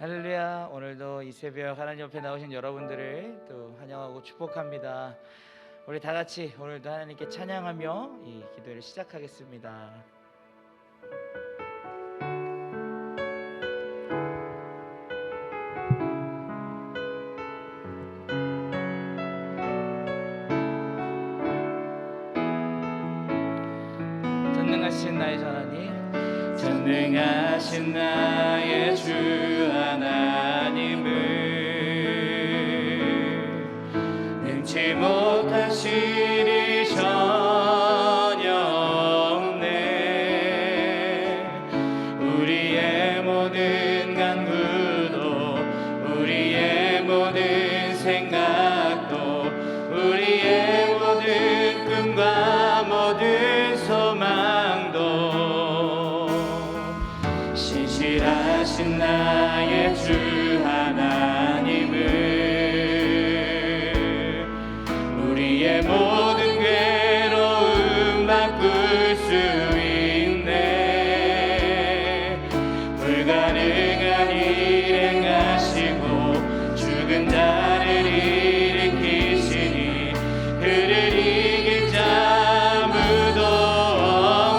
할렐루야. 오늘도 이 새벽 하나님 옆에 나오신 여러분들을 또 환영하고 축복합니다. 우리 다 같이 오늘도 하나님께 찬양하며 이 기도를 시작하겠습니다. 전능하신 나의 하나님, 전능하신 나의 주 하나님을 능치 못하신 일이 전혀 없네. 우리의 모든 간구도 우리의 모든 생각도 우리의 모든 꿈과 모든 소망도 신실하신 나의 주 하나님을 우리의 모든 괴로움 바꿀 수 있네. 불가능한 일 행하시고 죽은 자를 일으키시니 그를 이길 자 아무도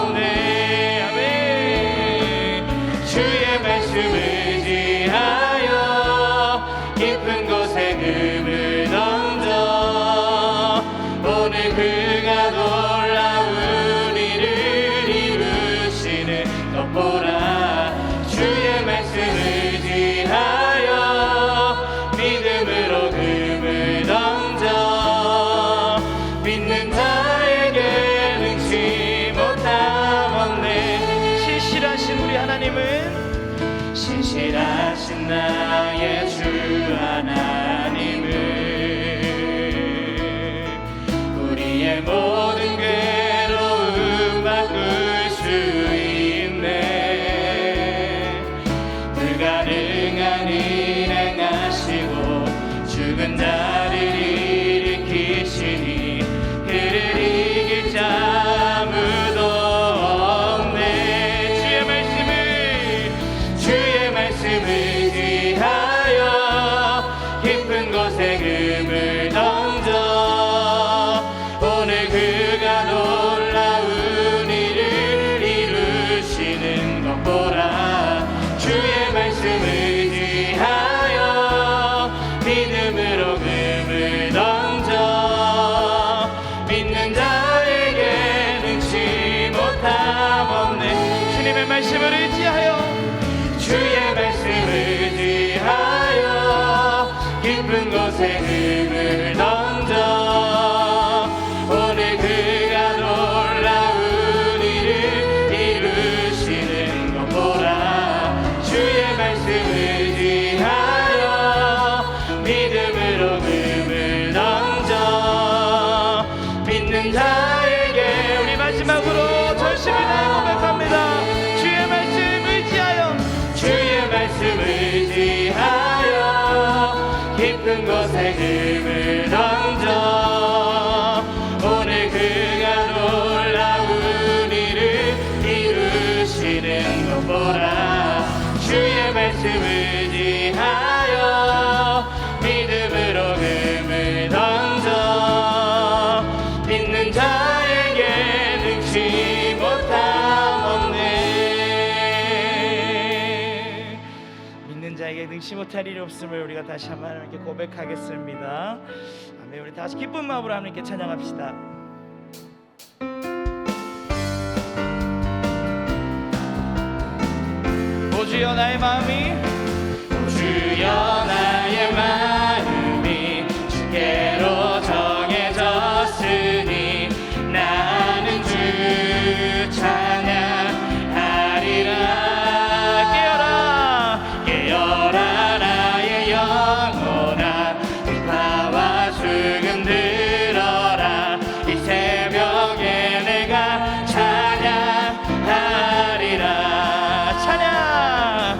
없네. 아멘. 주의 말씀을 의지하여 깊은 곳에 금을 던져 오늘 그가 놀라운 일을 이루시는 것 보라. 주의 말씀을 의지하여 믿음으로 금을 던져 믿는 자에게 능치 못함 없네. 신실하신 우리 하나님은 신실하신 나의 주 하나님을 우리의 모든 괴로움 바꿀 수 있네. 불가능한 일 행하시고 죽은 자를 일으키시니 그를 이길 자 아무도 없네. 주의 말씀을 의지하여 깊은 곳에 금을 던져 오늘 그가 놀라운 일을 이루시는 것 보라. 주의 말씀을 의지하여 믿음으로 금을 던져 믿는 자에게 능치 못함 없네. 주님의 말씀을 의지하여 주의 말씀을 의지하여 깊은 곳에 금을 던져 오늘 그가 놀라운 일을 이루시는 것 보라. 주의 말씀을 의지하여 믿음으로 금을 던져 믿는 자에게 우리 마지막으로 절실히 날 고백합니다. 주의 말씀 의지하여 주의 말씀 의지하여 깊은 곳에 금을 던져 오늘 그가 놀라운 일을 이루시는 것 보라. 주의 말씀 의지하여 믿음으로 금을 던져 믿는 자에게 능치 못함 없네. 믿는 자에게 능치 못할 일이 없음을 우리가 다시 한번 하나님께 고백하겠습니다. 아멘. 우리 다시 기쁜 마음으로 하나님께 찬양합시다. 오 주여 나의 마음이 오 주여 나의 마음이 주께로 정해졌으니 나는 주 찬양하리라. 깨어라 나의 영혼아 음파와 수금 들어라. 이 새벽에 내가 찬양하리라. 찬양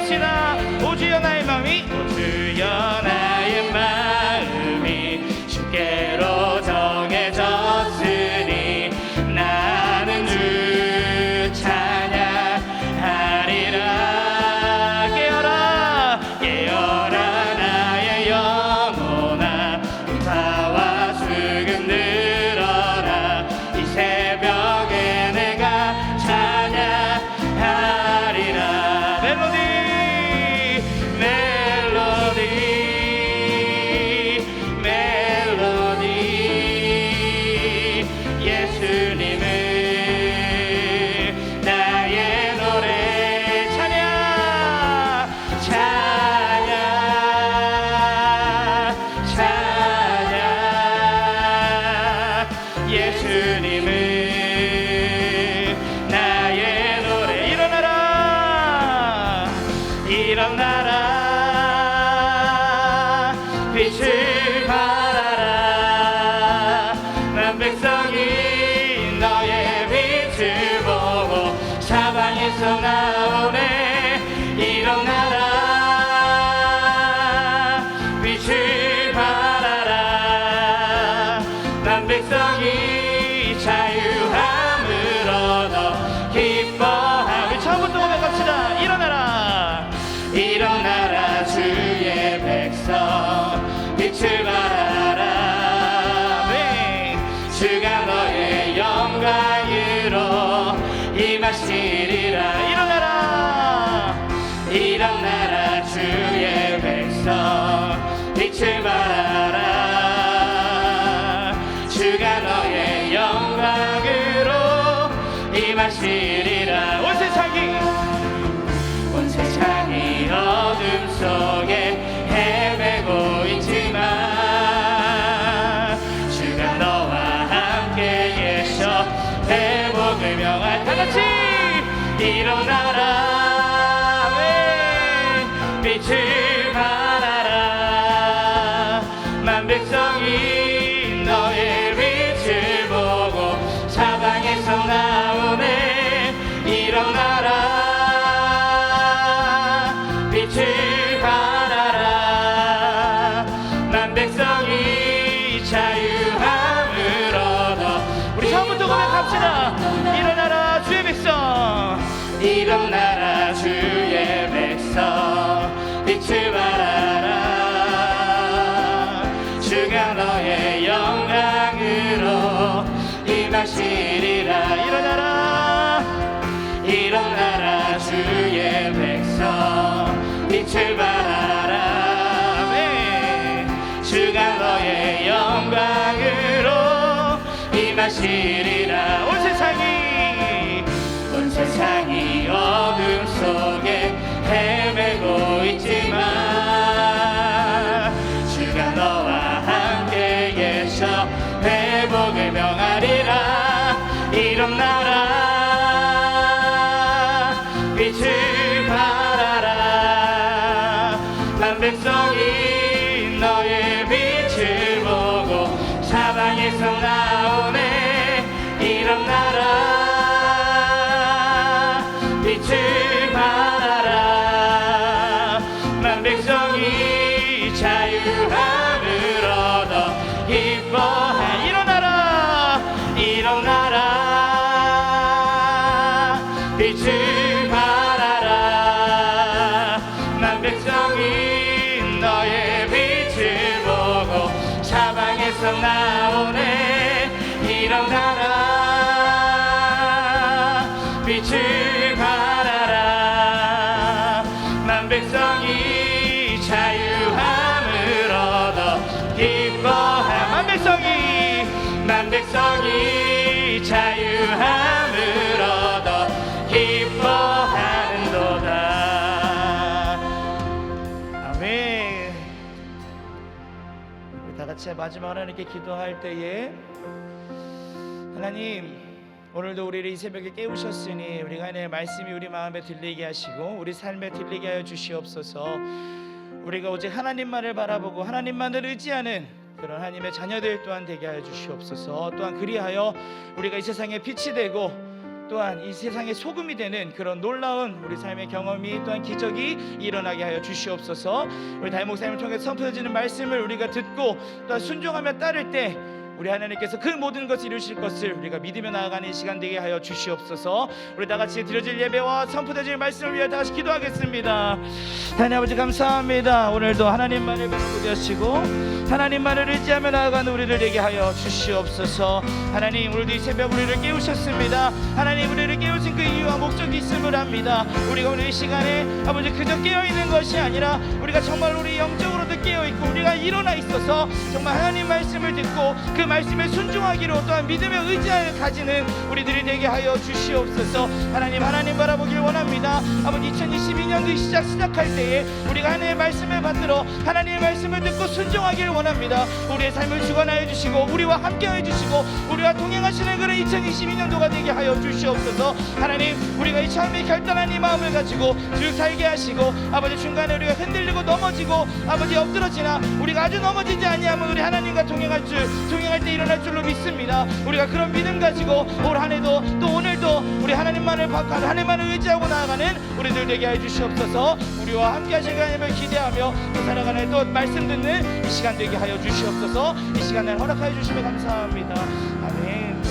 갑시다. 오 주여 나의 마음이, 오 주여 나의 마음이 주께로 정해졌으니 나는 주 찬양하리라. 깨어라 깨어라 나의 영혼아, 음파와 수금 늘어라. 이 새벽에 내가 찬양하리라. 멜로디 멜로디 예수님을 나의 노래 찬양 찬양 찬양 예수님을 나의 노래. 일어나라 일어나라 빛을 발하라. 난 백성이 너의 빛을 보고 사방에서 나오네. 일어나라 빛을 발하라. 난 백성이 자유함을 얻어 기뻐하며. 처음부터 고백합시다. 일어나라 일어나라 주의 백성 빛을 발하라. 네. 주가 너의 영광으로 임하시리라. 일어나라 일어나라 주의 백성 빛을 발하라. 주가 너의 영광으로 임하시리라. 온 세상이 어둠 속에 헤매고 있지만 주가 너와 함께 계셔 회복을 명할. 다같이 일어나라 빛을 발하라. 만 백성이 너의 빛을 보고 사방에서 나오네. 일어나라 빛을 발하라. 난 백성이 자유함을 얻어. 우리 처음부터 고백합시다. 일어나라 주의 백성 일어나라 주의 백성 빛을 발하라. 주가 너의 영광으로 임하시리라. 일어나라 일어나라 주의 백성 빛을 발하라. 네. 주가 너의 영광으로 임하시리라. 온 세상이 어둠 속에 헤매고 있지만 주가 너와 함께 계셔 회복을 명하리라. 일어나라 빛을 발하라. 난 백성이 너의 빛을 보고 사방에서 나오네. 일어나라 빛을 발하라. 난 백성이 자유함을 얻어 기뻐해. 일어나라 일어나라 빛을 발하라. 난 백성이 너의 빛을 보고 사방에서 나오네. 일어나라 빛을 발하라. 난 백성이 자유함을 얻어 기뻐하. 만 백성이 자유함을 얻어 기뻐하는도다. 아멘. 우리 다 같이 마지막 하나님께 기도할 때에, 하나님 오늘도 우리를 이 새벽에 깨우셨으니 우리가 하나님의 말씀이 우리 마음에 들리게 하시고 우리 삶에 들리게 하여 주시옵소서. 우리가 오직 하나님만을 바라보고 하나님만을 의지하는 그런 하나님의 자녀들 또한 되게 하여 주시옵소서. 또한 그리하여 우리가 이 세상에 빛이 되고 또 또한 이 세상의 소금이 되는 그런 놀라운 우리 삶의 경험이 또한 기적이 일어나게 하여 주시옵소서. 우리 담임 목사님을 통해 선포해지는 말씀을 우리가 듣고 또한 순종하며 따를 때 우리 하나님께서 그 모든 것을 이루실 것을 우리가 믿으며 나아가는 시간 되게 하여 주시옵소서. 우리 다 같이 드려질 예배와 선포되질 말씀을 위해 다 같이 기도하겠습니다. 하나님 아버지 감사합니다. 오늘도 하나님만을 바라보게 하시고 하나님만을 의지하며 나아가는 우리를 되게 하여 주시옵소서. 하나님 오늘도 이 새벽 우리를 깨우셨습니다. 하나님 우리를 깨우신 그 이유와 목적이 있음을 압니다. 우리가 오늘 이 시간에 아버지 그저 깨어있는 것이 아니라 우리가 정말 우리 영적으로도 깨어있고 우리가 일어나 있어서 정말 하나님 말씀을 듣고 그 말씀에 순종하기로 또한 믿음의 의지를 가지는 우리들이 되게 하여 주시옵소서. 하나님 바라보길 원합니다. 아버지 2022년도 시작할 때에 우리가 하나님의 말씀을 받들어 하나님의 말씀을 듣고 순종하길 원합니다. 우리의 삶을 주관하여 주시고 우리와 함께하여 주시고 우리와 동행하시는 그런 2022년도가 되게 하여 주시옵소서. 하나님 우리가 이 처음에 결단한 이 마음을 가지고 쭉 살게 하시고 아버지 중간에 우리가 흔들리고 넘어지고 아버지 엎드러지나 우리가 아주 넘어지지 아니하면 우리 하나님과 동행할 때 일어날 줄로 믿습니다. 우리가 그런 믿음 가지고 올 한해도 또 오늘도 우리 하나님만을 의지하고 나아가는 우리들 되게 해 주시옵소서. 우리와 함께 하실 하나님을 기대하며 또 살아가는 또 말씀 듣는 이 시간 되게 하여 주시옵소서. 이 시간을 허락하여 주시며 감사합니다. 아멘.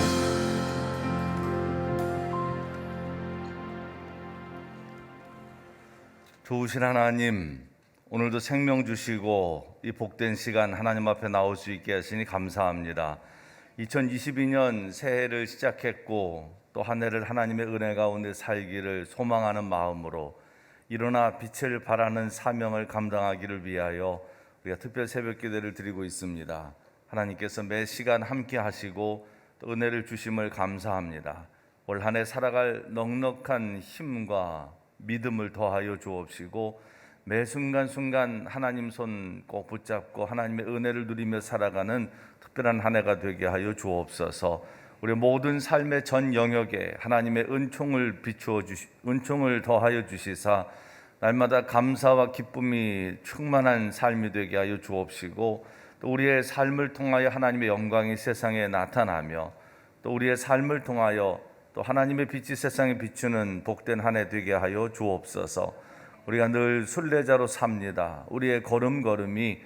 좋으신 하나님, 오늘도 생명 주시고 이 복된 시간 하나님 앞에 나올 수 있게 하시니 감사합니다. 2022년 새해를 시작했고 또 한 해를 하나님의 은혜 가운데 살기를 소망하는 마음으로 일어나 빛을 발하는 사명을 감당하기를 위하여 우리가 특별 새벽 기도를 드리고 있습니다. 하나님께서 매 시간 함께 하시고 또 은혜를 주심을 감사합니다. 올 한 해 살아갈 넉넉한 힘과 믿음을 더하여 주옵시고 매 순간순간 하나님 손 꼭 붙잡고 하나님의 은혜를 누리며 살아가는 특별한 한 해가 되게 하여 주옵소서. 우리 모든 삶의 전 영역에 하나님의 은총을 은총을 더하여 주시사 날마다 감사와 기쁨이 충만한 삶이 되게 하여 주옵시고 또 우리의 삶을 통하여 하나님의 영광이 세상에 나타나며 또 우리의 삶을 통하여 또 하나님의 빛이 세상에 비추는 복된 한 해 되게 하여 주옵소서. 우리가 늘 순례자로 삽니다. 우리의 걸음걸음이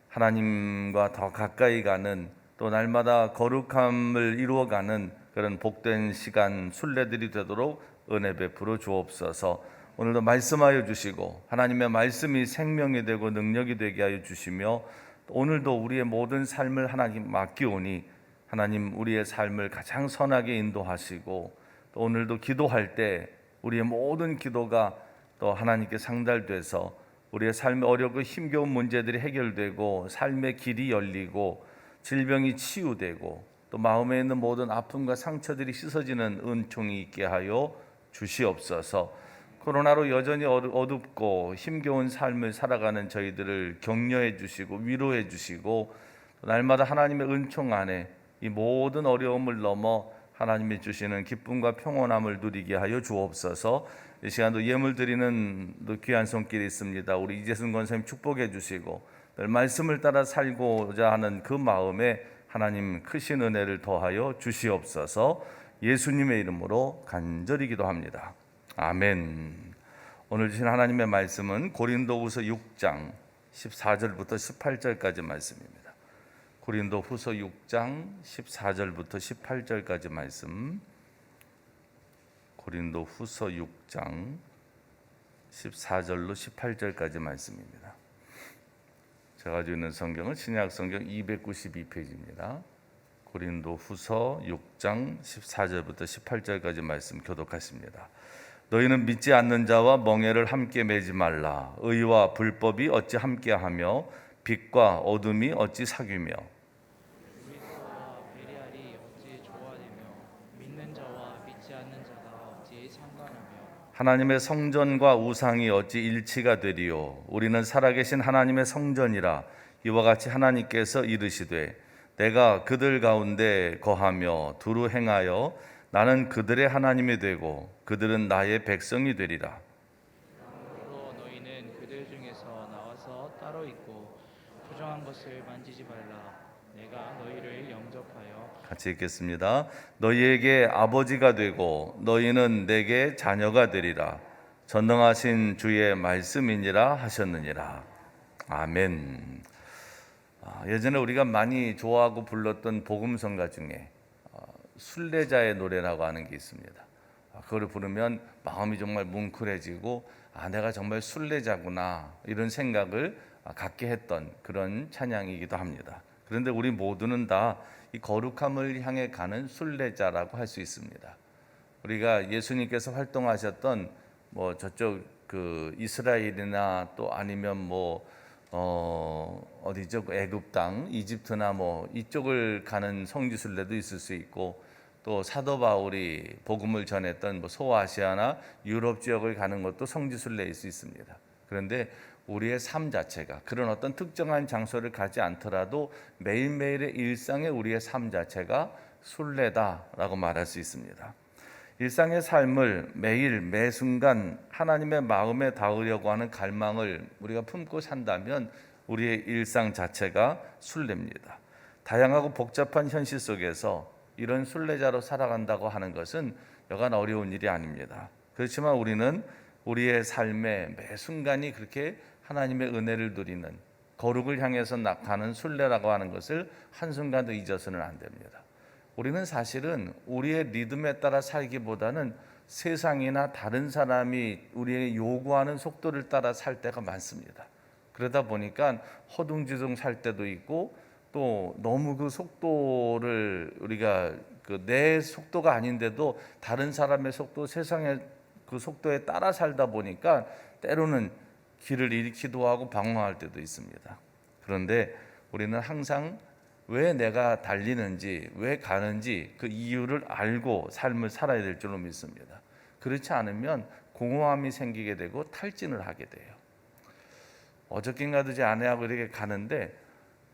하나님과 더 가까이 가는 또 날마다 거룩함을 이루어가는 그런 복된 시간 순례들이 되도록 은혜 베풀어 주옵소서. 오늘도 말씀하여 주시고 하나님의 말씀이 생명이 되고 능력이 되게 하여 주시며 오늘도 우리의 모든 삶을 하나님 맡기오니 하나님 우리의 삶을 가장 선하게 인도하시고 또 오늘도 기도할 때 우리의 모든 기도가 또 하나님께 상달돼서 우리의 삶의 어렵고 힘겨운 문제들이 해결되고 삶의 길이 열리고 질병이 치유되고 또 마음에 있는 모든 아픔과 상처들이 씻어지는 은총이 있게 하여 주시옵소서. 코로나로 여전히 어둡고 힘겨운 삶을 살아가는 저희들을 격려해 주시고 위로해 주시고 날마다 하나님의 은총 안에 이 모든 어려움을 넘어 하나님이 주시는 기쁨과 평온함을 누리게 하여 주옵소서. 이 시간도 예물 드리는 귀한 손길이 있습니다. 우리 이재순 권사님 축복해 주시고 늘 말씀을 따라 살고자 하는 그 마음에 하나님 크신 은혜를 더하여 주시옵소서. 예수님의 이름으로 간절히 기도합니다. 아멘. 오늘 주신 하나님의 말씀은 고린도후서 6장 14절부터 18절까지 말씀입니다. 고린도후서 6장 14절부터 18절까지 말씀. 고린도후서 6장 14절로 18절까지 말씀입니다. 제가 가지고 있는 성경은 신약 성경 292페이지입니다. 고린도후서 6장 14절부터 18절까지 말씀 교독하십니다. 너희는 믿지 않는 자와 멍에를 함께 매지 말라. 의와 불법이 어찌 함께하며 빛과 어둠이 어찌 사귀며 그리스도와 베리알이 어찌 조화되며 믿는 자와 믿지 않는 자가 어찌 상관하며 하나님의 성전과 우상이 어찌 일치가 되리요. 우리는 살아계신 하나님의 성전이라. 이와 같이 하나님께서 이르시되 내가 그들 가운데 거하며 두루 행하여 나는 그들의 하나님이 되고 그들은 나의 백성이 되리라. 그러므로 너희는 그들 중에서 나와서 따로 있고 부정한 것을 만지지 말라. 내가 너희를 영접하여 같이 읽겠습니다. 너희에게 아버지가 되고 너희는 내게 자녀가 되리라. 전능하신 주의 말씀이니라 하셨느니라. 아멘. 예전에 우리가 많이 좋아하고 불렀던 복음성가 중에 순례자의 노래라고 하는 게 있습니다. 그걸 부르면 마음이 정말 뭉클해지고 내가 정말 순례자구나 이런 생각을 갖게 했던 그런 찬양이기도 합니다. 그런데 우리 모두는 다 이 거룩함을 향해 가는 순례자라고 할 수 있습니다. 우리가 예수님께서 활동하셨던 저쪽 그 이스라엘이나 또 아니면 어디죠? 애굽 땅, 이집트나 이쪽을 가는 성지순례도 있을 수 있고, 또 사도 바울이 복음을 전했던 소아시아나 유럽 지역을 가는 것도 성지순례일 수 있습니다. 그런데 우리의 삶 자체가 그런 어떤 특정한 장소를 가지 않더라도 매일매일의 일상의 우리의 삶 자체가 순례다라고 말할 수 있습니다. 일상의 삶을 매일 매 순간 하나님의 마음에 닿으려고 하는 갈망을 우리가 품고 산다면 우리의 일상 자체가 순례입니다. 다양하고 복잡한 현실 속에서 이런 순례자로 살아간다고 하는 것은 여간 어려운 일이 아닙니다. 그렇지만 우리는 우리의 삶의 매 순간이 그렇게 하나님의 은혜를 누리는 거룩을 향해서 가는 순례라고 하는 것을 한순간도 잊어서는 안 됩니다. 우리는 사실은 우리의 리듬에 따라 살기보다는 세상이나 다른 사람이 우리에게 요구하는 속도를 따라 살 때가 많습니다. 그러다 보니까 허둥지둥 살 때도 있고, 또 너무 그 속도를 우리가 내 속도가 아닌데도 다른 사람의 속도, 세상의 그 속도에 따라 살다 보니까 때로는 길을 잃기도 하고 방황할 때도 있습니다. 그런데 우리는 항상 왜 내가 달리는지, 왜 가는지 그 이유를 알고 삶을 살아야 될 줄로 믿습니다. 그렇지 않으면 공허함이 생기게 되고 탈진을 하게 돼요. 어저께인가도 제 아내하고 이렇게 가는데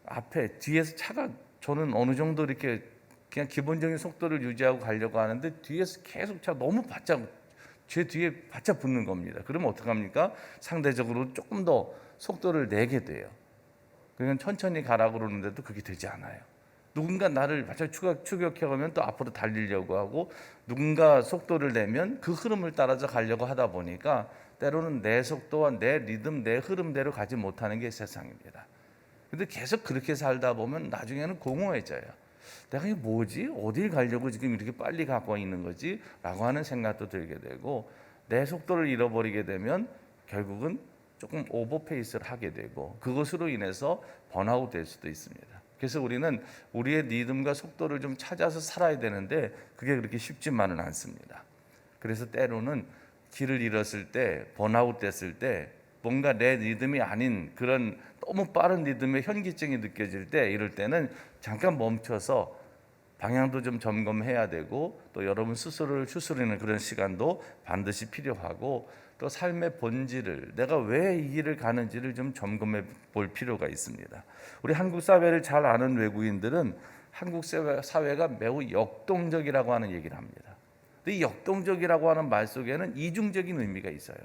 앞에 뒤에서 차가, 저는 어느 정도 이렇게 그냥 기본적인 속도를 유지하고 가려고 하는데 뒤에서 계속 차가 너무 바짝 제 뒤에 바짝 붙는 겁니다. 그러면 어떡합니까? 상대적으로 조금 더 속도를 내게 돼요. 그러니까 천천히 가라고 그러는데도 그게 되지 않아요. 누군가 나를 바짝 추격해가면 또 앞으로 달리려고 하고, 누군가 속도를 내면 그 흐름을 따라서 가려고 하다 보니까 때로는 내 속도와 내 리듬, 내 흐름대로 가지 못하는 게 세상입니다. 근데 계속 그렇게 살다 보면 나중에는 공허해져요. 내가 이게 뭐지? 어딜 가려고 지금 이렇게 빨리 가고 있는 거지? 라고 하는 생각도 들게 되고, 내 속도를 잃어버리게 되면 결국은 조금 오버페이스를 하게 되고, 그것으로 인해서 번아웃 될 수도 있습니다. 그래서 우리는 우리의 리듬과 속도를 좀 찾아서 살아야 되는데 그게 그렇게 쉽지만은 않습니다. 그래서 때로는 길을 잃었을 때, 번아웃 됐을 때, 뭔가 내 리듬이 아닌 그런 너무 빠른 리듬의 현기증이 느껴질 때, 이럴 때는 잠깐 멈춰서 방향도 좀 점검해야 되고, 또 여러분 스스로를 추스리는 그런 시간도 반드시 필요하고, 또 삶의 본질을, 내가 왜 이 길을 가는지를 좀 점검해 볼 필요가 있습니다. 우리 한국 사회를 잘 아는 외국인들은 한국 사회가 매우 역동적이라고 하는 얘기를 합니다. 이 역동적이라고 하는 말 속에는 이중적인 의미가 있어요.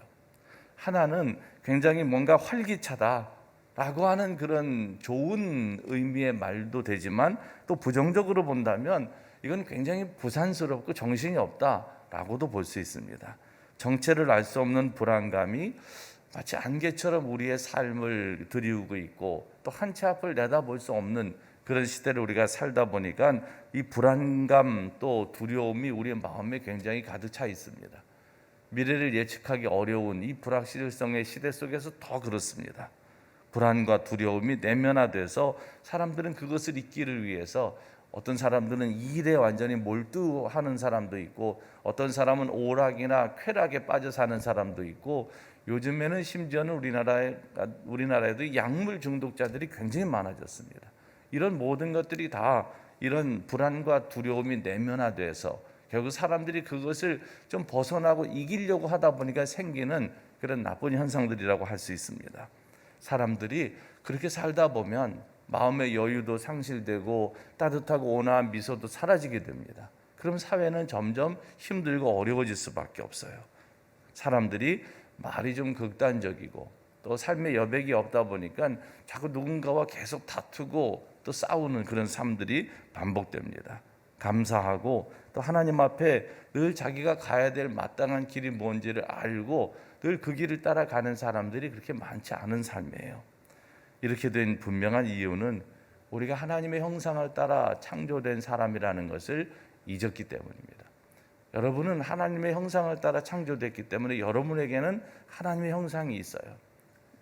하나는 굉장히 뭔가 활기차다라고 하는 그런 좋은 의미의 말도 되지만, 또 부정적으로 본다면 이건 굉장히 부산스럽고 정신이 없다라고도 볼 수 있습니다. 정체를 알 수 없는 불안감이 마치 안개처럼 우리의 삶을 들이우고 있고, 또 한 치 앞을 내다볼 수 없는 그런 시대를 우리가 살다 보니까 이 불안감 또 두려움이 우리의 마음에 굉장히 가득 차 있습니다. 미래를 예측하기 어려운 이 불확실성의 시대 속에서 더 그렇습니다. 불안과 두려움이 내면화돼서 사람들은 그것을 잊기를 위해서, 어떤 사람들은 이 일에 완전히 몰두하는 사람도 있고, 어떤 사람은 오락이나 쾌락에 빠져 사는 사람도 있고, 요즘에는 심지어는 우리나라에도 약물 중독자들이 굉장히 많아졌습니다. 이런 모든 것들이 다 이런 불안과 두려움이 내면화돼서 결국 사람들이 그것을 좀 벗어나고 이기려고 하다 보니까 생기는 그런 나쁜 현상들이라고 할 수 있습니다. 사람들이 그렇게 살다 보면 마음의 여유도 상실되고 따뜻하고 온화한 미소도 사라지게 됩니다. 그럼 사회는 점점 힘들고 어려워질 수밖에 없어요. 사람들이 말이 좀 극단적이고, 또 삶의 여백이 없다 보니까 자꾸 누군가와 계속 다투고 또 싸우는 그런 삶들이 반복됩니다. 감사하고 또 하나님 앞에 늘 자기가 가야 될 마땅한 길이 뭔지를 알고 늘 그 길을 따라가는 사람들이 그렇게 많지 않은 삶이에요. 이렇게 된 분명한 이유는 우리가 하나님의 형상을 따라 창조된 사람이라는 것을 잊었기 때문입니다. 여러분은 하나님의 형상을 따라 창조됐기 때문에 여러분에게는 하나님의 형상이 있어요.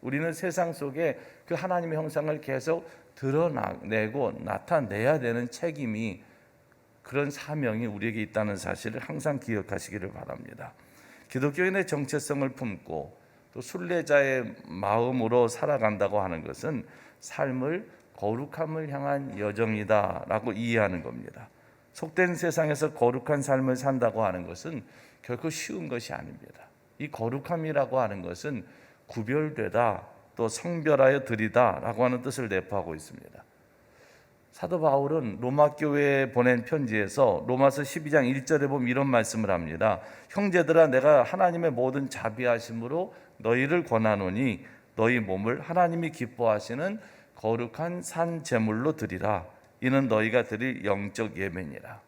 우리는 세상 속에 그 하나님의 형상을 계속 드러내고 나타내야 되는 책임이, 그런 사명이 우리에게 있다는 사실을 항상 기억하시기를 바랍니다. 기독교인의 정체성을 품고 또 순례자의 마음으로 살아간다고 하는 것은 삶을 거룩함을 향한 여정이다라고 이해하는 겁니다. 속된 세상에서 거룩한 삶을 산다고 하는 것은 결코 쉬운 것이 아닙니다. 이 거룩함이라고 하는 것은 구별되다, 또 성별하여 드리다라고 하는 뜻을 내포하고 있습니다. 사도 바울은 로마 교회에 보낸 편지에서 로마서 12장 1절에 보면 이런 말씀을 합니다. 형제들아, 내가 하나님의 모든 자비하심으로 너희를 권하노니 너희 몸을 하나님이 기뻐하시는 거룩한 산 제물로 드리라. 이는 너희가 드릴 영적 예배니라.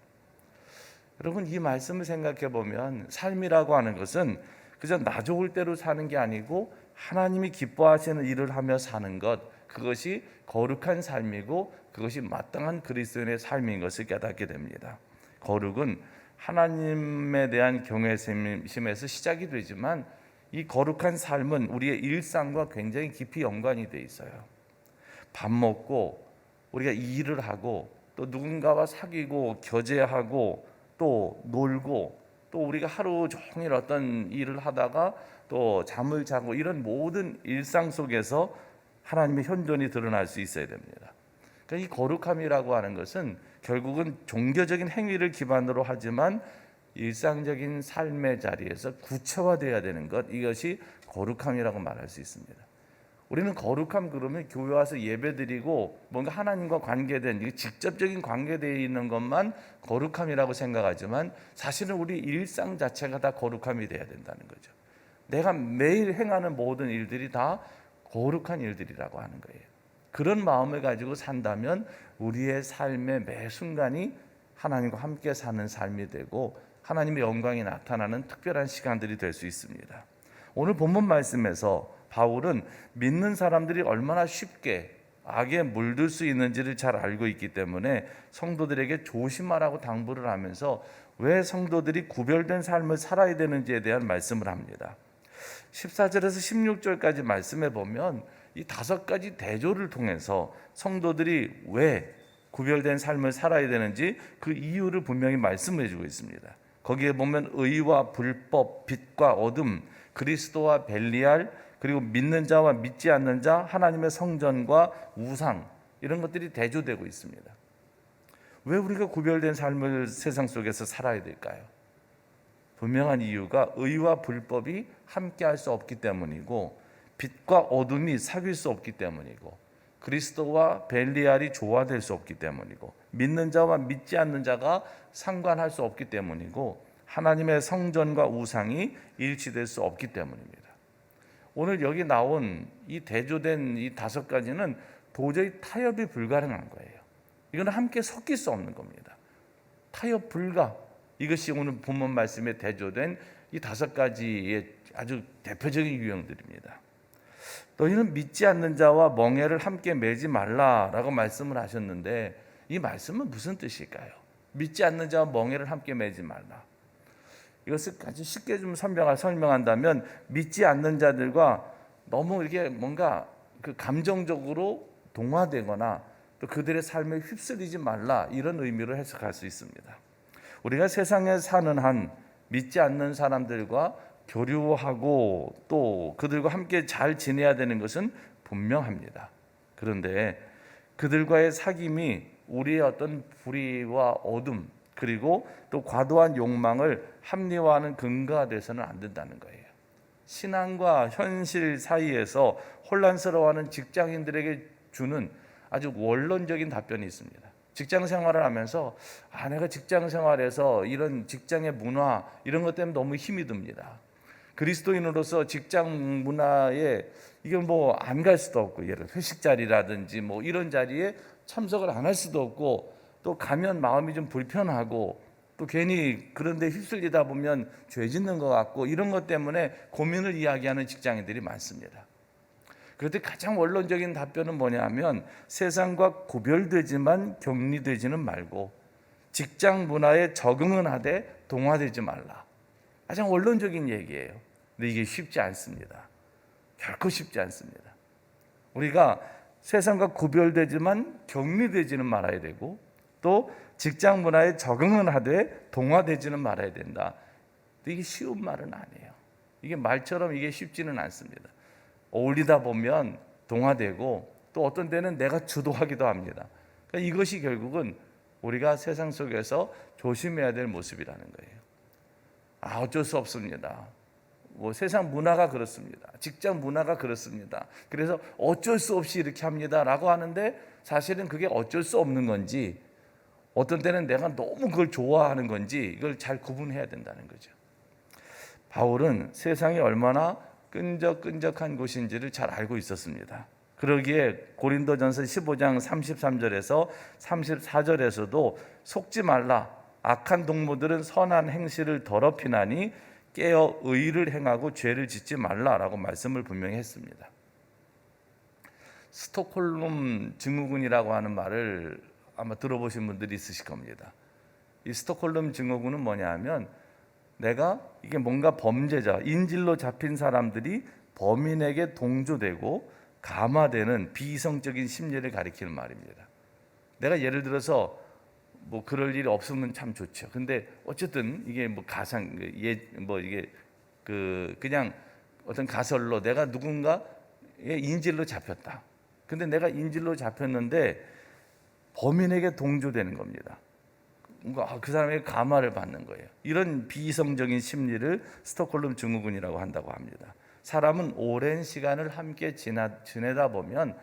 여러분, 이 말씀을 생각해 보면 삶이라고 하는 것은 그저 나 좋을 대로 사는 게 아니고 하나님이 기뻐하시는 일을 하며 사는 것, 그것이 거룩한 삶이고 그것이 마땅한 그리스도인의 삶인 것을 깨닫게 됩니다. 거룩은 하나님에 대한 경외심에서 시작이 되지만 이 거룩한 삶은 우리의 일상과 굉장히 깊이 연관이 돼 있어요. 밥 먹고 우리가 일을 하고 또 누군가와 사귀고 교제하고 또 놀고 또 우리가 하루 종일 어떤 일을 하다가 또 잠을 자고 이런 모든 일상 속에서 하나님의 현존이 드러날 수 있어야 됩니다. 그러니까 이 거룩함이라고 하는 것은 결국은 종교적인 행위를 기반으로 하지만 일상적인 삶의 자리에서 구체화되어야 되는 것, 이것이 거룩함이라고 말할 수 있습니다. 우리는 거룩함 그러면 교회 와서 예배드리고 뭔가 하나님과 관계된 직접적인 관계되어 있는 것만 거룩함이라고 생각하지만 사실은 우리 일상 자체가 다 거룩함이 돼야 된다는 거죠. 내가 매일 행하는 모든 일들이 다 거룩한 일들이라고 하는 거예요. 그런 마음을 가지고 산다면 우리의 삶의 매 순간이 하나님과 함께 사는 삶이 되고 하나님의 영광이 나타나는 특별한 시간들이 될 수 있습니다. 오늘 본문 말씀에서 바울은 믿는 사람들이 얼마나 쉽게 악에 물들 수 있는지를 잘 알고 있기 때문에 성도들에게 조심하라고 당부를 하면서 왜 성도들이 구별된 삶을 살아야 되는지에 대한 말씀을 합니다. 14절에서 16절까지 말씀해 보면 이 5가지 대조를 통해서 성도들이 왜 구별된 삶을 살아야 되는지 그 이유를 분명히 말씀해 주고 있습니다. 거기에 보면 의와 불법, 빛과 어둠, 그리스도와 벨리알, 그리고 믿는 자와 믿지 않는 자, 하나님의 성전과 우상, 이런 것들이 대조되고 있습니다. 왜 우리가 구별된 삶을 세상 속에서 살아야 될까요? 분명한 이유가 의와 불법이 함께할 수 없기 때문이고 빛과 어둠이 사귈 수 없기 때문이고 그리스도와 벨리알이 조화될 수 없기 때문이고 믿는 자와 믿지 않는 자가 상관할 수 없기 때문이고 하나님의 성전과 우상이 일치될 수 없기 때문입니다. 오늘 여기 나온 이 대조된 이 5가지는 도저히 타협이 불가능한 거예요. 이거는 함께 섞일 수 없는 겁니다. 타협 불가. 이것이 오늘 본문 말씀에 대조된 이 5가지의 아주 대표적인 유형들입니다. 너희는 믿지 않는 자와 멍에를 함께 매지 말라라고 말씀을 하셨는데 이 말씀은 무슨 뜻일까요? 믿지 않는 자와 멍에를 함께 매지 말라. 이것을 아주 쉽게 좀 설명한다면 믿지 않는 자들과 너무 이렇게 뭔가 그 감정적으로 동화되거나 또 그들의 삶에 휩쓸리지 말라, 이런 의미로 해석할 수 있습니다. 우리가 세상에 사는 한 믿지 않는 사람들과 교류하고 또 그들과 함께 잘 지내야 되는 것은 분명합니다. 그런데 그들과의 사귐이 우리의 어떤 불의와 어둠 그리고 또 과도한 욕망을 합리화하는 근거가 돼서는 안 된다는 거예요. 신앙과 현실 사이에서 혼란스러워하는 직장인들에게 주는 아주 원론적인 답변이 있습니다. 직장 생활을 하면서 내가 직장 생활에서 이런 직장의 문화 이런 것 때문에 너무 힘이 듭니다. 그리스도인으로서 직장 문화에 이건 뭐 안 갈 수도 없고, 예를 들어 회식 자리라든지 뭐 이런 자리에 참석을 안 할 수도 없고, 또 가면 마음이 좀 불편하고 또 괜히 그런데 휩쓸리다 보면 죄 짓는 것 같고 이런 것 때문에 고민을 이야기하는 직장인들이 많습니다. 그런데 가장 원론적인 답변은 뭐냐면 세상과 구별되지만 격리되지는 말고 직장 문화에 적응은 하되 동화되지 말라. 가장 원론적인 얘기예요. 근데 이게 쉽지 않습니다. 결코 쉽지 않습니다. 우리가 세상과 구별되지만 격리되지는 말아야 되고 또 직장 문화에 적응은 하되 동화되지는 말아야 된다. 근데 이게 쉬운 말은 아니에요. 이게 말처럼 이게 쉽지는 않습니다. 어울리다 보면 동화되고 또 어떤 때는 내가 주도하기도 합니다. 그러니까 이것이 결국은 우리가 세상 속에서 조심해야 될 모습이라는 거예요. 어쩔 수 없습니다. 세상 문화가 그렇습니다. 직장 문화가 그렇습니다. 그래서 어쩔 수 없이 이렇게 합니다라고 하는데 사실은 그게 어쩔 수 없는 건지 어떤 때는 내가 너무 그걸 좋아하는 건지 이걸 잘 구분해야 된다는 거죠. 바울은 세상이 얼마나 끈적끈적한 곳인지를 잘 알고 있었습니다. 그러기에 고린도전서 15장 33절에서 34절에서도 속지 말라. 악한 동무들은 선한 행실을 더럽히나니 깨어 의를 행하고 죄를 짓지 말라라고 말씀을 분명히 했습니다. 스톡홀름 증후군이라고 하는 말을 아마 들어보신 분들이 있으실 겁니다. 이 스톡홀름 증후군은 뭐냐면 내가 이게 뭔가 범죄자, 인질로 잡힌 사람들이 범인에게 동조되고 감화되는 비이성적인 심리를 가리키는 말입니다. 내가 예를 들어서 그럴 일이 없으면 참 좋죠. 근데 어쨌든 이게 가상 이게 그냥 어떤 가설로 내가 누군가의 인질로 잡혔다. 근데 내가 인질로 잡혔는데 범인에게 동조되는 겁니다. 그 사람에게 감화를 받는 거예요. 이런 비이성적인 심리를 스톡홀름 증후군이라고 한다고 합니다. 사람은 오랜 시간을 함께 지내다 보면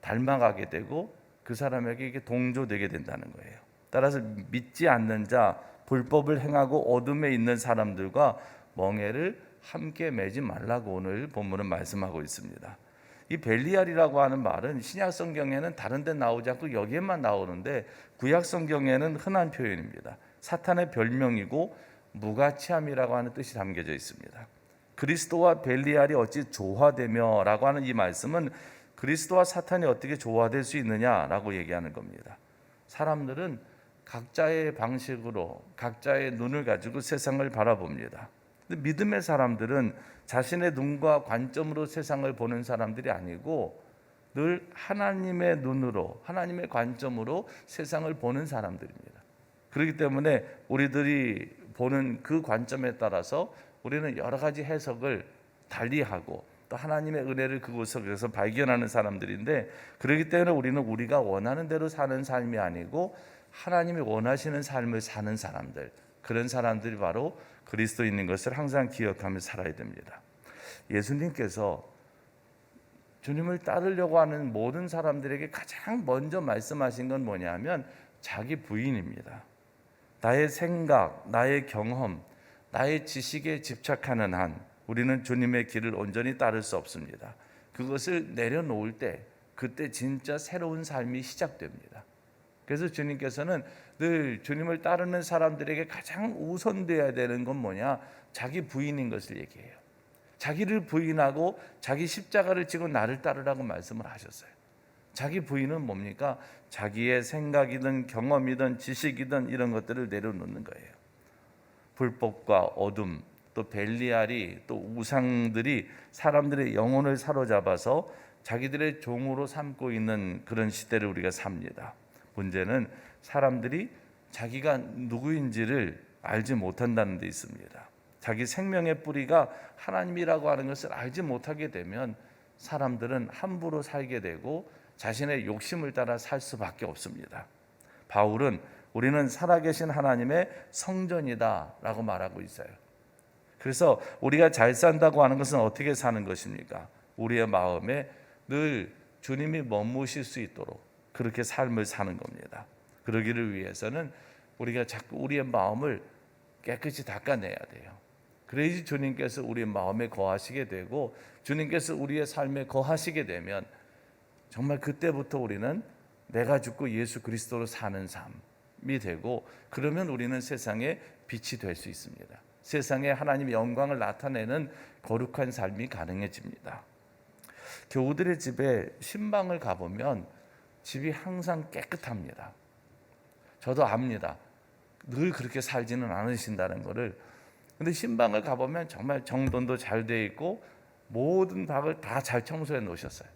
닮아가게 되고 그 사람에게 이게 동조되게 된다는 거예요. 따라서 믿지 않는 자, 불법을 행하고 어둠에 있는 사람들과 멍에를 함께 매지 말라고 오늘 본문은 말씀하고 있습니다. 이 벨리알이라고 하는 말은 신약 성경에는 다른 데 나오지 않고 여기에만 나오는데 구약 성경에는 흔한 표현입니다. 사탄의 별명이고 무가치함이라고 하는 뜻이 담겨져 있습니다. 그리스도와 벨리알이 어찌 조화되며 라고 하는 이 말씀은 그리스도와 사탄이 어떻게 조화될 수 있느냐라고 얘기하는 겁니다. 사람들은 각자의 방식으로 각자의 눈을 가지고 세상을 바라봅니다. 근데 믿음의 사람들은 자신의 눈과 관점으로 세상을 보는 사람들이 아니고 늘 하나님의 눈으로 하나님의 관점으로 세상을 보는 사람들입니다. 그렇기 때문에 우리들이 보는 그 관점에 따라서 우리는 여러 가지 해석을 달리하고 또 하나님의 은혜를 그곳에서 발견하는 사람들인데 그렇기 때문에 우리는 우리가 원하는 대로 사는 삶이 아니고 하나님이 원하시는 삶을 사는 사람들, 그런 사람들이 바로 그리스도인인 것을 항상 기억하며 살아야 됩니다. 예수님께서 주님을 따르려고 하는 모든 사람들에게 가장 먼저 말씀하신 건 뭐냐면 자기 부인입니다. 나의 생각, 나의 경험, 나의 지식에 집착하는 한 우리는 주님의 길을 온전히 따를 수 없습니다. 그것을 내려놓을 때 그때 진짜 새로운 삶이 시작됩니다. 그래서 주님께서는 늘 주님을 따르는 사람들에게 가장 우선돼야 되는 건 뭐냐? 자기 부인인 것을 얘기해요. 자기를 부인하고 자기 십자가를 지고 나를 따르라고 말씀을 하셨어요. 자기 부인은 뭡니까? 자기의 생각이든 경험이든 지식이든 이런 것들을 내려놓는 거예요. 불법과 어둠, 또 벨리알이 또 우상들이 사람들의 영혼을 사로잡아서 자기들의 종으로 삼고 있는 그런 시대를 우리가 삽니다. 문제는 사람들이 자기가 누구인지를 알지 못한다는 데 있습니다. 자기 생명의 뿌리가 하나님이라고 하는 것을 알지 못하게 되면 사람들은 함부로 살게 되고 자신의 욕심을 따라 살 수밖에 없습니다. 바울은 우리는 살아계신 하나님의 성전이다 라고 말하고 있어요. 그래서 우리가 잘 산다고 하는 것은 어떻게 사는 것입니까? 우리의 마음에 늘 주님이 머무실 수 있도록 그렇게 삶을 사는 겁니다. 그러기를 위해서는 우리가 자꾸 우리의 마음을 깨끗이 닦아내야 돼요. 그래야지 주님께서 우리의 마음에 거하시게 되고 주님께서 우리의 삶에 거하시게 되면 정말 그때부터 우리는 내가 죽고 예수 그리스도로 사는 삶이 되고, 그러면 우리는 세상에 빛이 될 수 있습니다. 세상에 하나님의 영광을 나타내는 거룩한 삶이 가능해집니다. 교우들의 집에 신방을 가보면 집이 항상 깨끗합니다. 저도 압니다. 늘 그렇게 살지는 않으신다는 것을. 근데 신방을 가보면 정말 정돈도 잘 돼 있고 모든 방을 다 잘 청소해 놓으셨어요.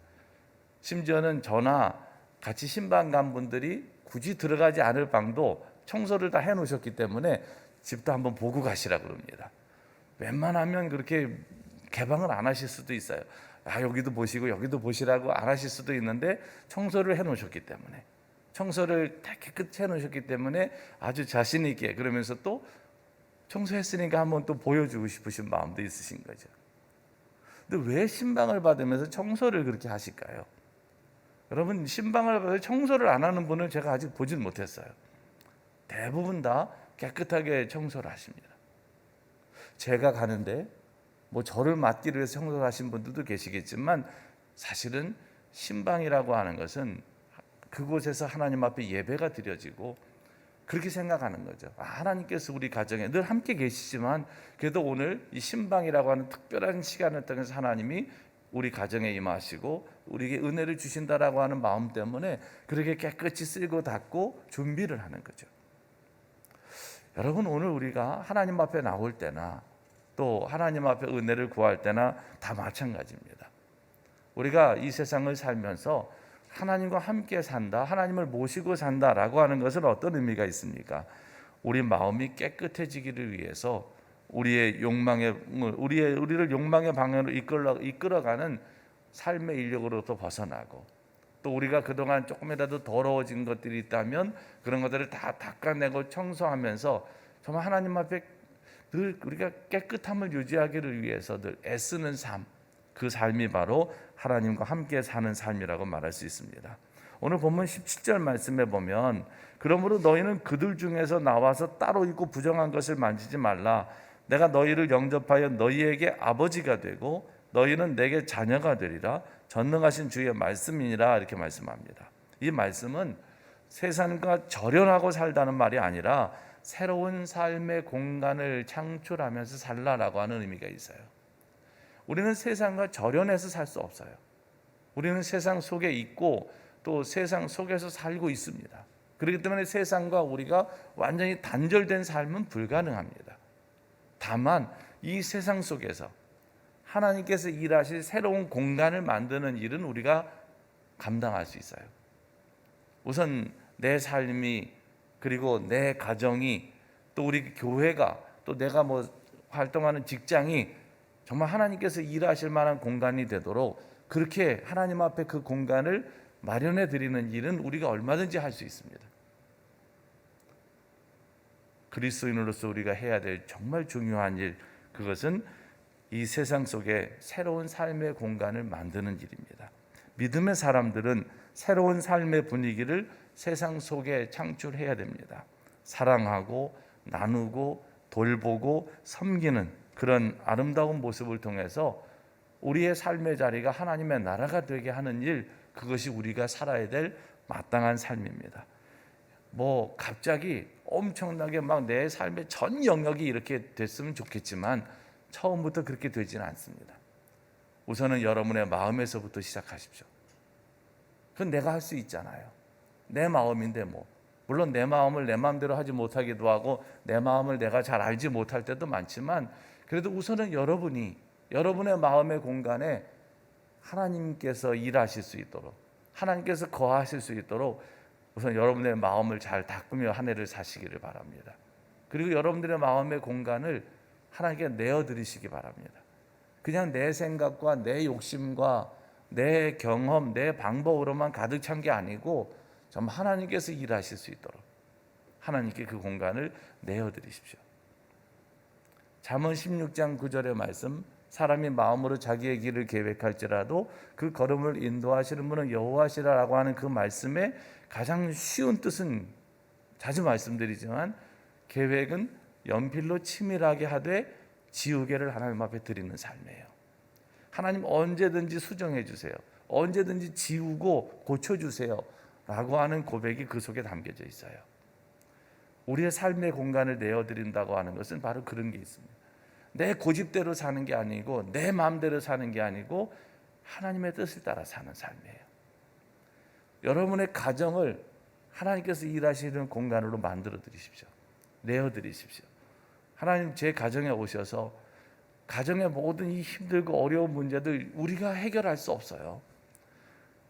심지어는 저나 같이 신방 간 분들이 굳이 들어가지 않을 방도 청소를 다 해 놓으셨기 때문에 집도 한번 보고 가시라 그럽니다. 웬만하면 그렇게 개방을 안 하실 수도 있어요. 여기도 보시고 여기도 보시라고 안 하실 수도 있는데, 청소를 해 놓으셨기 때문에, 청소를 다 깨끗이 해 놓으셨기 때문에 아주 자신 있게, 그러면서 또 청소했으니까 한번 또 보여주고 싶으신 마음도 있으신 거죠. 근데 왜 신방을 받으면서 청소를 그렇게 하실까요? 여러분, 신방을 받아서 청소를 안 하는 분을 제가 아직 보진 못했어요. 대부분 다 깨끗하게 청소를 하십니다. 제가 가는데 뭐 저를 맡기로 해서 청소를 하신 분들도 계시겠지만, 사실은 신방이라고 하는 것은 그곳에서 하나님 앞에 예배가 드려지고, 그렇게 생각하는 거죠. 하나님께서 우리 가정에 늘 함께 계시지만 그래도 오늘 이 신방이라고 하는 특별한 시간을 통해서 하나님이 우리 가정에 임하시고 우리에게 은혜를 주신다라고 하는 마음 때문에 그렇게 깨끗이 쓸고 닦고 준비를 하는 거죠. 여러분, 오늘 우리가 하나님 앞에 나올 때나 또 하나님 앞에 은혜를 구할 때나 다 마찬가지입니다. 우리가 이 세상을 살면서 하나님과 함께 산다, 하나님을 모시고 산다라고 하는 것은 어떤 의미가 있습니까? 우리 마음이 깨끗해지기를 위해서 우리를 욕망의 방향으로 이끌어가는 삶의 인력으로부터 벗어나고, 또 우리가 그동안 조금이라도 더러워진 것들이 있다면 그런 것들을 다 닦아내고 청소하면서 정말 하나님 앞에 늘 우리가 깨끗함을 유지하기를 위해서 늘 애쓰는 삶, 그 삶이 바로 하나님과 함께 사는 삶이라고 말할 수 있습니다. 오늘 본문 17절 말씀에 보면, 그러므로 너희는 그들 중에서 나와서 따로 있고 부정한 것을 만지지 말라. 내가 너희를 영접하여 너희에게 아버지가 되고 너희는 내게 자녀가 되리라. 전능하신 주의 말씀이니라. 이렇게 말씀합니다. 이 말씀은 세상과 절연하고 살다는 말이 아니라 새로운 삶의 공간을 창출하면서 살라라고 하는 의미가 있어요. 우리는 세상과 절연해서 살 수 없어요. 우리는 세상 속에 있고 또 세상 속에서 살고 있습니다. 그렇기 때문에 세상과 우리가 완전히 단절된 삶은 불가능합니다. 다만 이 세상 속에서 하나님께서 일하실 새로운 공간을 만드는 일은 우리가 감당할 수 있어요. 우선 내 삶이, 그리고 내 가정이, 또 우리 교회가, 또 내가 활동하는 직장이 정말 하나님께서 일하실 만한 공간이 되도록 그렇게 하나님 앞에 그 공간을 마련해 드리는 일은 우리가 얼마든지 할 수 있습니다. 그리스도인으로서 우리가 해야 될 정말 중요한 일, 그것은 이 세상 속에 새로운 삶의 공간을 만드는 일입니다. 믿음의 사람들은 새로운 삶의 분위기를 세상 속에 창출해야 됩니다. 사랑하고 나누고 돌보고 섬기는 그런 아름다운 모습을 통해서 우리의 삶의 자리가 하나님의 나라가 되게 하는 일, 그것이 우리가 살아야 될 마땅한 삶입니다. 갑자기 엄청나게 내 삶의 전 영역이 이렇게 됐으면 좋겠지만 처음부터 그렇게 되지는 않습니다. 우선은 여러분의 마음에서부터 시작하십시오. 그건 내가 할 수 있잖아요. 내 마음인데 물론 내 마음을 내 마음대로 하지 못하기도 하고 내 마음을 내가 잘 알지 못할 때도 많지만, 그래도 우선은 여러분의 마음의 공간에 하나님께서 일하실 수 있도록, 하나님께서 거하실 수 있도록 우선 여러분의 마음을 잘 닦으며 한 해를 사시기를 바랍니다. 그리고 여러분들의 마음의 공간을 하나님께 내어드리시기 바랍니다. 그냥 내 생각과 내 욕심과 내 경험, 내 방법으로만 가득 찬 게 아니고 정말 하나님께서 일하실 수 있도록 하나님께 그 공간을 내어드리십시오. 잠언 16장 9절의 말씀, 사람이 마음으로 자기의 길을 계획할지라도 그 걸음을 인도하시는 분은 여호와시라라고 하는 그 말씀의 가장 쉬운 뜻은 자주 말씀드리지만, 계획은 연필로 치밀하게 하되 지우개를 하나님 앞에 드리는 삶이에요. 하나님 언제든지 수정해 주세요. 언제든지 지우고 고쳐주세요 라고 하는 고백이 그 속에 담겨져 있어요. 우리의 삶의 공간을 내어드린다고 하는 것은 바로 그런 게 있습니다. 내 고집대로 사는 게 아니고 내 마음대로 사는 게 아니고 하나님의 뜻을 따라 사는 삶이에요. 여러분의 가정을 하나님께서 일하시는 공간으로 만들어 드리십시오. 내어 드리십시오. 하나님, 제 가정에 오셔서 가정의 모든 이 힘들고 어려운 문제들 우리가 해결할 수 없어요.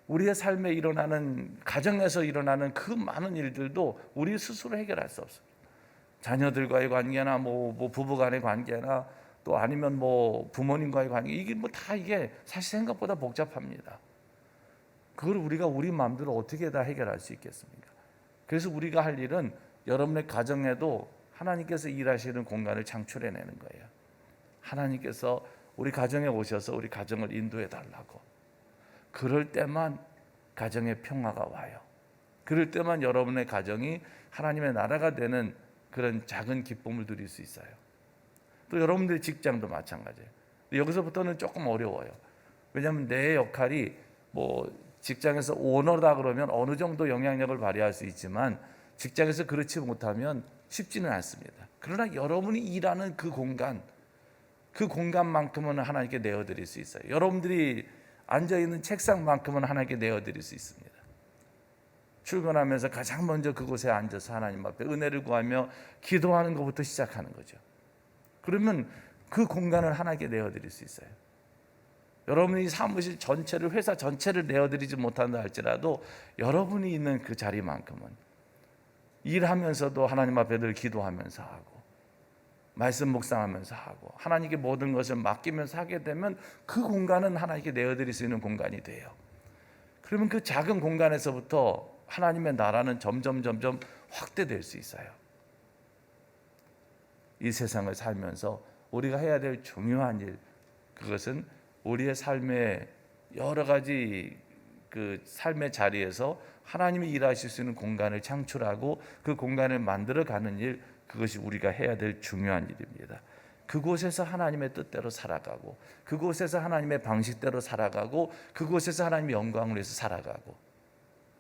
우리의 삶에 일어나는, 가정에서 일어나는 그 많은 일들도 우리 스스로 해결할 수 없어요. 자녀들과의 관계나 뭐 부부간의 관계나 또 아니면 뭐 부모님과의 관계, 이게 뭐 다 이게 사실 생각보다 복잡합니다. 그걸 우리가 우리 마음대로 어떻게 다 해결할 수 있겠습니까? 그래서 우리가 할 일은 여러분의 가정에도 하나님께서 일하시는 공간을 창출해내는 거예요. 하나님께서 우리 가정에 오셔서 우리 가정을 인도해 달라고. 그럴 때만 가정에 평화가 와요. 그럴 때만 여러분의 가정이 하나님의 나라가 되는 그런 작은 기쁨을 누릴 수 있어요. 또 여러분들의 직장도 마찬가지예요. 여기서부터는 조금 어려워요. 왜냐하면 내 역할이 뭐 직장에서 오너다 그러면 어느 정도 영향력을 발휘할 수 있지만 직장에서 그렇지 못하면 쉽지는 않습니다. 그러나 여러분이 일하는 그 공간만큼은 하나님께 내어드릴 수 있어요. 여러분들이 앉아있는 책상만큼은 하나님께 내어드릴 수 있습니다. 출근하면서 가장 먼저 그곳에 앉아서 하나님 앞에 은혜를 구하며 기도하는 것부터 시작하는 거죠. 그러면 그 공간을 하나님께 내어드릴 수 있어요. 여러분이 사무실 전체를, 회사 전체를 내어드리지 못한다 할지라도 여러분이 있는 그 자리만큼은 일하면서도 하나님 앞에 늘 기도하면서 하고 말씀 묵상하면서 하고 하나님께 모든 것을 맡기면서 하게 되면 그 공간은 하나님께 내어드릴 수 있는 공간이 돼요. 그러면 그 작은 공간에서부터 하나님의 나라는 점점 확대될 수 있어요. 이 세상을 살면서 우리가 해야 될 중요한 일, 그것은 우리의 삶의 여러 가지 그 삶의 자리에서 하나님이 일하실 수 있는 공간을 창출하고 그 공간을 만들어가는 일, 그것이 우리가 해야 될 중요한 일입니다. 그곳에서 하나님의 뜻대로 살아가고 그곳에서 하나님의 방식대로 살아가고 그곳에서 하나님의 영광을 위해서 살아가고,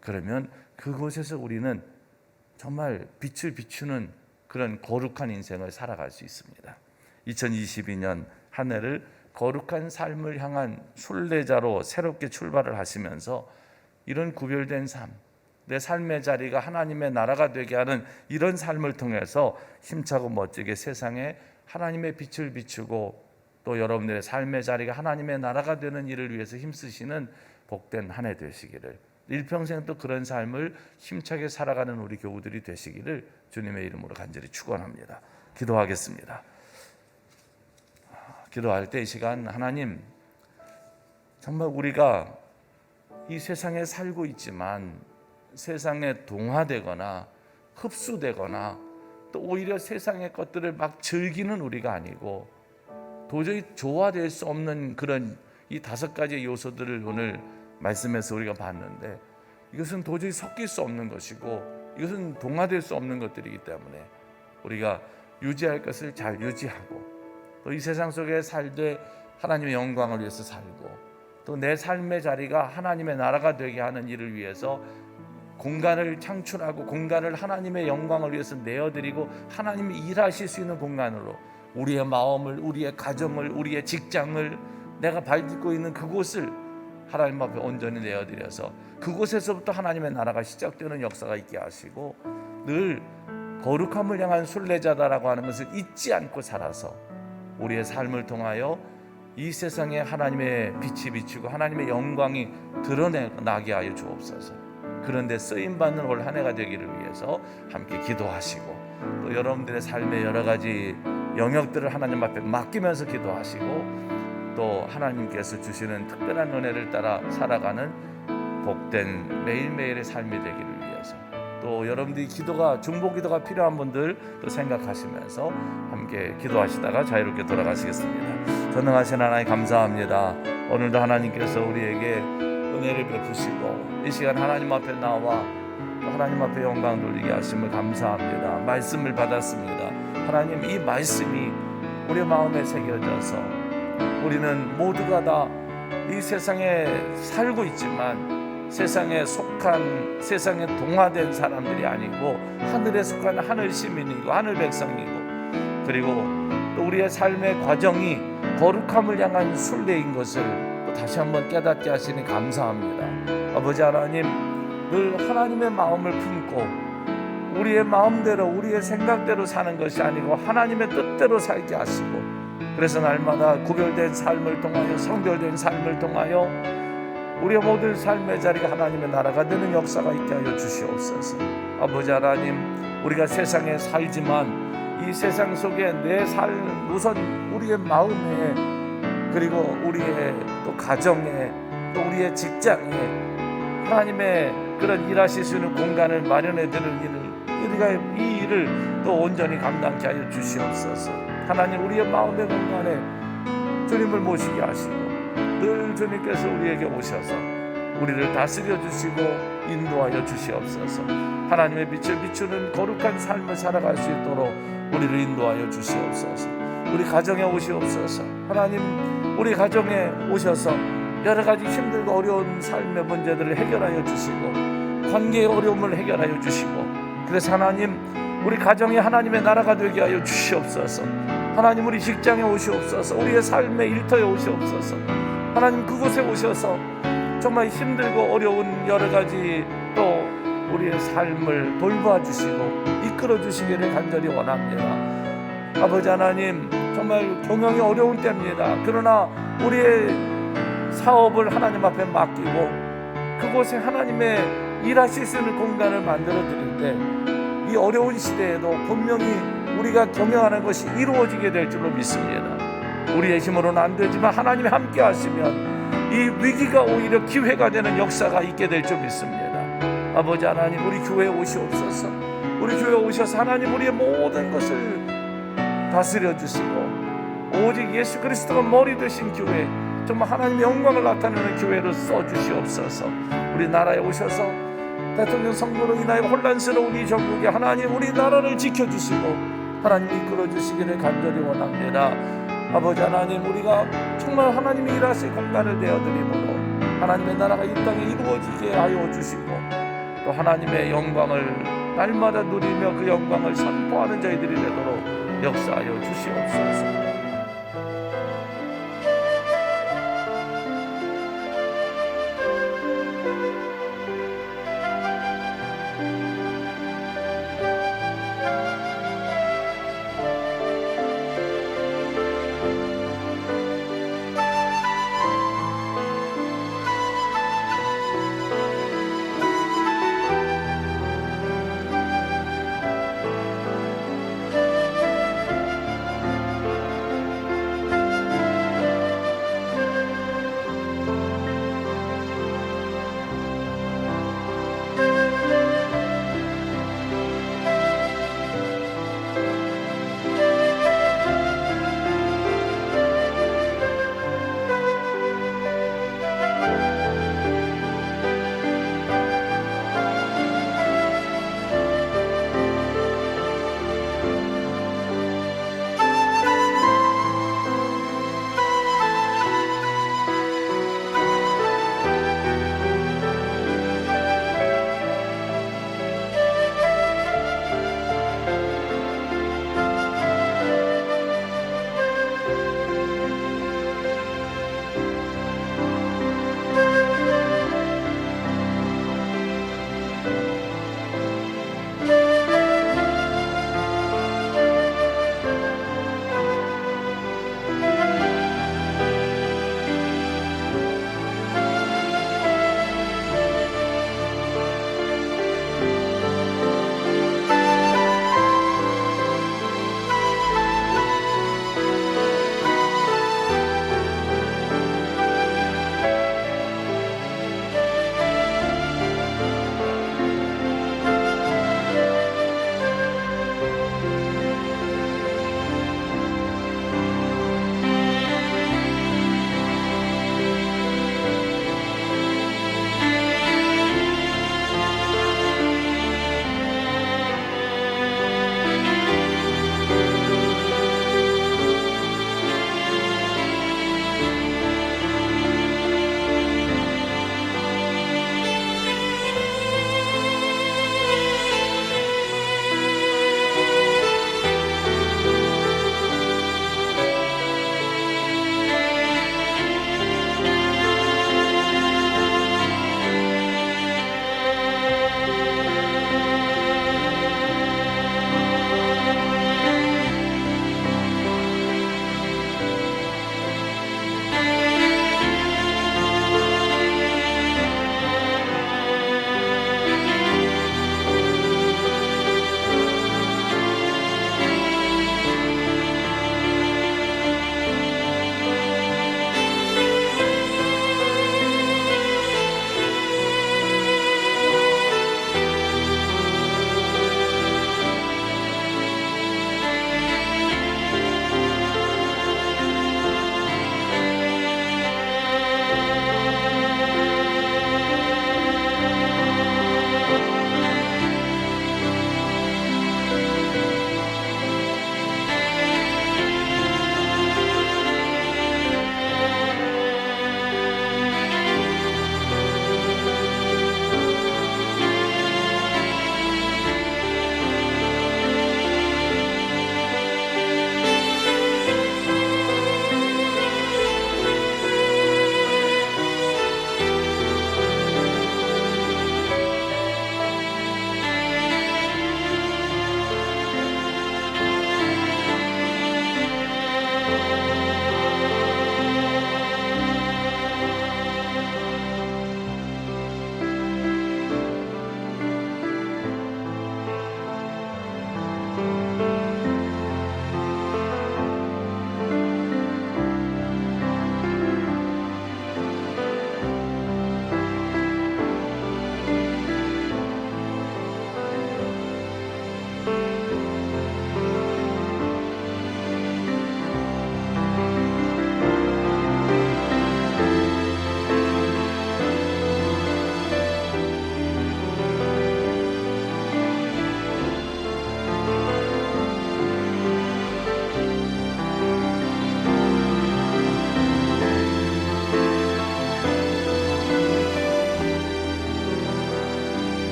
그러면 그곳에서 우리는 정말 빛을 비추는 그런 거룩한 인생을 살아갈 수 있습니다. 2022년 한 해를 거룩한 삶을 향한 순례자로 새롭게 출발을 하시면서 이런 구별된 삶, 내 삶의 자리가 하나님의 나라가 되게 하는 이런 삶을 통해서 힘차고 멋지게 세상에 하나님의 빛을 비추고 또 여러분들의 삶의 자리가 하나님의 나라가 되는 일을 위해서 힘쓰시는 복된 한 해 되시기를, 일평생 또 그런 삶을 힘차게 살아가는 우리 교우들이 되시기를 주님의 이름으로 간절히 축원합니다. 기도하겠습니다. 기도할 때 이 시간, 하나님, 정말 우리가 이 세상에 살고 있지만 세상에 동화되거나 흡수되거나 또 오히려 세상의 것들을 막 즐기는 우리가 아니고 도저히 조화될 수 없는 그런 이 5가지 요소들을 오늘 말씀에서 우리가 봤는데, 이것은 도저히 섞일 수 없는 것이고 이것은 동화될 수 없는 것들이기 때문에 우리가 유지할 것을 잘 유지하고 또 이 세상 속에 살되 하나님의 영광을 위해서 살고 또 내 삶의 자리가 하나님의 나라가 되게 하는 일을 위해서 공간을 창출하고 공간을 하나님의 영광을 위해서 내어드리고 하나님이 일하실 수 있는 공간으로 우리의 마음을, 우리의 가정을, 우리의 직장을, 내가 밟고 있는 그곳을 하나님 앞에 온전히 내어드려서 그곳에서부터 하나님의 나라가 시작되는 역사가 있게 하시고 늘 거룩함을 향한 순례자다라고 하는 것을 잊지 않고 살아서 우리의 삶을 통하여 이 세상에 하나님의 빛이 비추고 하나님의 영광이 드러나게 하여 주옵소서. 그런데 쓰임받는 올 한 해가 되기를 위해서 함께 기도하시고 또 여러분들의 삶의 여러 가지 영역들을 하나님 앞에 맡기면서 기도하시고 또 하나님께서 주시는 특별한 은혜를 따라 살아가는 복된 매일매일의 삶이 되기를 위해서 또 여러분들이 중보 기도가 필요한 분들 또 생각하시면서 함께 기도하시다가 자유롭게 돌아가시겠습니다. 전능하신 하나님 감사합니다. 오늘도 하나님께서 우리에게 은혜를 베푸시고 이 시간 하나님 앞에 나와 하나님 앞에 영광 돌리게 하심을 감사합니다. 말씀을 받았습니다. 하나님, 이 말씀이 우리 마음에 새겨져서 우리는 모두가 다 이 세상에 살고 있지만 세상에 속한, 세상에 동화된 사람들이 아니고 하늘에 속한 하늘 시민이고 하늘 백성이고, 그리고 또 우리의 삶의 과정이 거룩함을 향한 순례인 것을 또 다시 한번 깨닫게 하시니 감사합니다. 아버지 하나님, 늘 하나님의 마음을 품고 우리의 마음대로 우리의 생각대로 사는 것이 아니고 하나님의 뜻대로 살게 하시고, 그래서 날마다 구별된 삶을 통하여, 성별된 삶을 통하여 우리의 모든 삶의 자리가 하나님의 나라가 되는 역사가 있게 하여 주시옵소서. 아버지 하나님, 우리가 세상에 살지만 이 세상 속에 내 삶, 우선 우리의 마음에, 그리고 우리의 또 가정에, 또 우리의 직장에 하나님의 그런 일하실 수 있는 공간을 마련해 드리는 일을, 우리가 이 일을 또 온전히 감당케 하여 주시옵소서. 하나님, 우리의 마음의 공간에 주님을 모시게 하시고 늘 주님께서 우리에게 오셔서 우리를 다스려 주시고 인도하여 주시옵소서. 하나님의 빛을 비추는 거룩한 삶을 살아갈 수 있도록 우리를 인도하여 주시옵소서. 우리 가정에 오시옵소서. 하나님, 우리 가정에 오셔서 여러 가지 힘들고 어려운 삶의 문제들을 해결하여 주시고 관계의 어려움을 해결하여 주시고, 그래서 하나님, 우리 가정이 하나님의 나라가 되게 하여 주시옵소서. 하나님, 우리 직장에 오시옵소서. 우리의 삶의 일터에 오시옵소서. 하나님, 그곳에 오셔서 정말 힘들고 어려운 여러 가지 또 우리의 삶을 돌봐 주시고 이끌어 주시기를 간절히 원합니다. 아버지 하나님, 정말 경영이 어려운 때입니다. 그러나 우리의 사업을 하나님 앞에 맡기고 그곳에 하나님의 일하실 수 있는 공간을 만들어 드릴 때, 이 어려운 시대에도 분명히 우리가 경영하는 것이 이루어지게 될 줄로 믿습니다. 우리의 힘으로는 안 되지만 하나님이 함께 하시면 이 위기가 오히려 기회가 되는 역사가 있게 될 줄 믿습니다. 아버지 하나님, 우리 교회에 오시옵소서. 우리 교회에 오셔서 하나님, 우리의 모든 것을 다스려 주시고 오직 예수 그리스도가 머리 되신 교회, 정말 하나님의 영광을 나타내는 교회로 써주시옵소서. 우리 나라에 오셔서 대통령 선거로 인하여 혼란스러운 이 전국에 하나님, 우리 나라를 지켜주시고 하나님 이끌어 주시기를 간절히 원합니다. 아버지 하나님, 우리가 정말 하나님이 일하실 공간을 내어드림으로 하나님의 나라가 이 땅에 이루어지게 하여 주시고 또 하나님의 영광을 날마다 누리며 그 영광을 선포하는 저희들이 되도록 역사하여 주시옵소서.